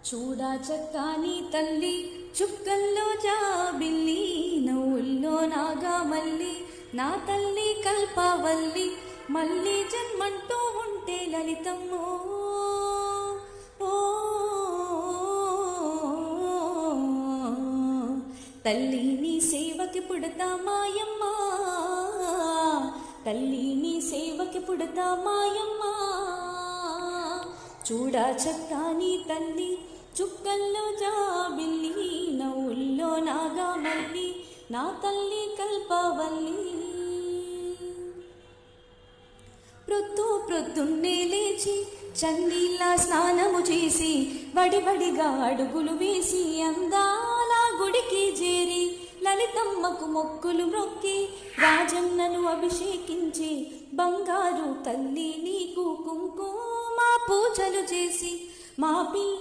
చూడా చక్కాని తల్లి చుక్కల్లో జాబిల్లి నవ్వుల్లో నాగామల్లి నా తల్లి కల్పవల్లి మళ్ళీ జన్మంటూ ఉంటే లలితమ్మో ఓ తల్లి నీ సేవకి పుడతా మాయమ్మ తల్లి నీ సేవకి పుడతా మాయమ్మ చూడా చక్కాని తల్లి చుక్కల్లో జాబిల్లి నవ్వుల్లో నాగామల్లి నా తల్లి కల్పవల్లి ప్రొద్దున్నే లేచి చన్నీళ్ళ స్నానము చేసి వడివడిగా అడుగులు వేసి అందాల గుడికి చేరి లలితమ్మకు మొక్కులు మొక్కి రాజన్నను అభిషేకించి బంగారు తల్లి నీకు కుంకుమ పూజలు చేసి మా పిల్ల